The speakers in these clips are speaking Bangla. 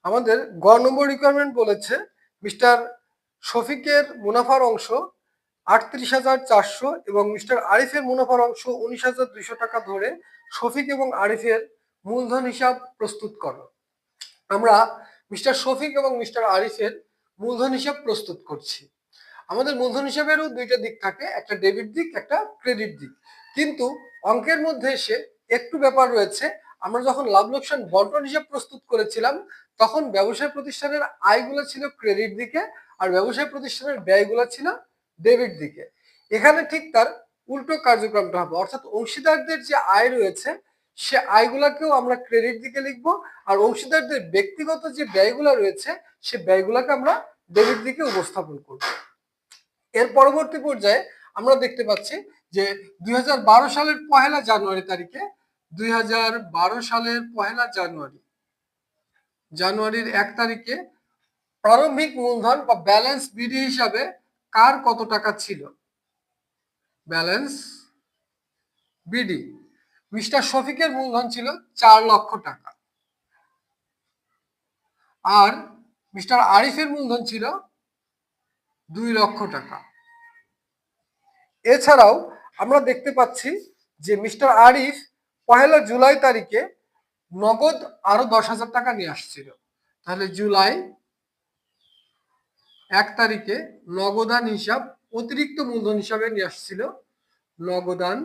আমাদের গ নম্বর রিকোয়ারমেন্ট বলেছে মিস্টার শফিকের মুনাফার অংশ 38,400 এবং মিস্টার আরিফের মুনাফার অংশ 19,200 টাকা ধরে শফিক এবং আরিফের মূলধন হিসাব প্রস্তুত করো। আমরা মিস্টার শফিক এবং মিস্টার আরিফের মূলধন হিসাব প্রস্তুত করছি। আমাদের মূলধন হিসাবেরও দুইটা দিক থাকে, একটা ডেবিট দিক, একটা ক্রেডিট দিক। কিন্তু অঙ্কের মধ্যে এসে একটু ব্যাপার রয়েছে। আমরা যখন লাভ লোকসান বন্টন হিসাব প্রস্তুত করেছিলাম তখন ব্যবসায় প্রতিষ্ঠানের আয়গুলো ছিল ক্রেডিট দিকে আর ব্যবসায় প্রতিষ্ঠানের ব্যয়গুলো ছিল ডেবিট দিকে। এখানে ঠিক তার উল্টো কার্যক্রমটা হবে, অর্থাৎ অংশীদারদের যে আয় রয়েছে সে আয়গুলাকেও আমরা ক্রেডিট দিকে লিখবো আর অংশীদারদের ব্যক্তিগত যে ব্যয়গুলো রয়েছে সে ব্যয়গুলোকে আমরা ডেবিট দিকে উপস্থাপন করবো। এর পরবর্তী পর্যায়ে আমরা দেখতে পাচ্ছি যে 2012 সালের 1 জানুয়ারি তারিখে 2012 সালের 1 জানুয়ারির 1 তারিখে প্রারম্ভিক মূলধন বা ব্যালেন্স বিডি হিসাবে কার কত টাকা ছিল। ব্যালেন্স বিডি মিস্টার শফিকের মূলধন ছিল 4 লক্ষ টাকা আর মিস্টার আরিফের মূলধন ছিল 2 লক্ষ টাকা। এছাড়াও আমরা দেখতে পাচ্ছি যে মিস্টার আরিফ 1 জুলাই তারিখে নগদ আরো 10,000 টাকা নিয়ে আসছিল। তাহলে জুলাই 1 তারিখে নগদান হিসাব অতিরিক্ত মূলধন হিসাবে নিয়ে আসছিল। নগদান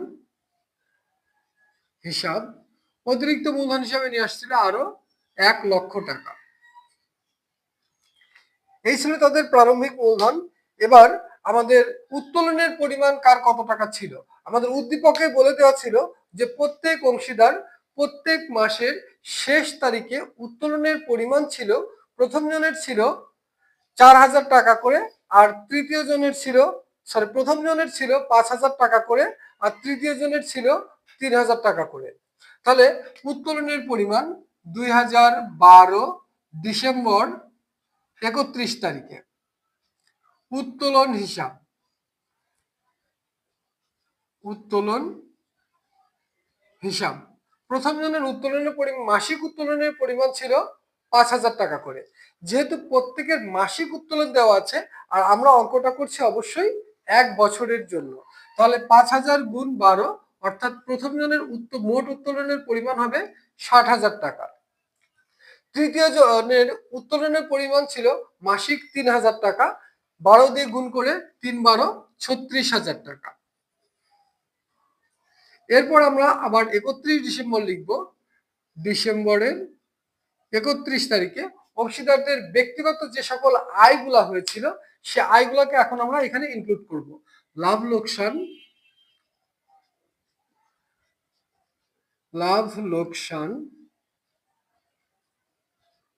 হিসাব অতিরিক্ত মূলধন হিসাবে নিয়ে আসছিল আরো 1 লক্ষ টাকা। এই ছিল তাদের প্রারম্ভিক মূলধন। এবার আমাদের উত্তোলনের পরিমাণ কার কত টাকা ছিল। আমাদের উদ্দীপকে বলে দেওয়া ছিল যে প্রত্যেক অংশীদার প্রত্যেক মাসের শেষ তারিখে উত্তোলনের পরিমাণ ছিল, প্রথম জনের ছিল 4,000 টাকা করে আর তৃতীয় জনের ছিল প্রথম জনের ছিল 5,000 টাকা করে আর তৃতীয় জনের ছিল 3,000 টাকা করে। তাহলে উত্তোলনের পরিমাণ 2012 ডিসেম্বর 31 তারিখে উত্তোলন হিসাব প্রথম জনের উত্তোলনের পরিমাণ মাসিক উত্তোলনের পরিমাণ ছিল 5,000 টাকা করে। যেহেতু প্রত্যেকের মাসিক উত্তোলন দেওয়া আছে আর আমরা অঙ্কটা করছি অবশ্যই 1 বছরের জন্য, তাহলে 5,000 গুণ 12 অর্থাৎ প্রথম জনের মোট উত্তোলনের পরিমাণ হবে 60,000 টাকা। তৃতীয় জনের উত্তোলনের পরিমাণ ছিল মাসিক 3,000 টাকা, 12 দিয়ে গুণ করে 3 12 36,000 টাকা। এরপর আমরা আবার 31 ডিসেম্বর লিখব। ডিসেম্বরের 31 তারিখে অংশীদারদের ব্যক্তিগত যে সকল আয়গুলা হয়েছিল সে আয়গুলাকে এখন আমরা এখানে ইনক্লুড করব। লাভ লোকসান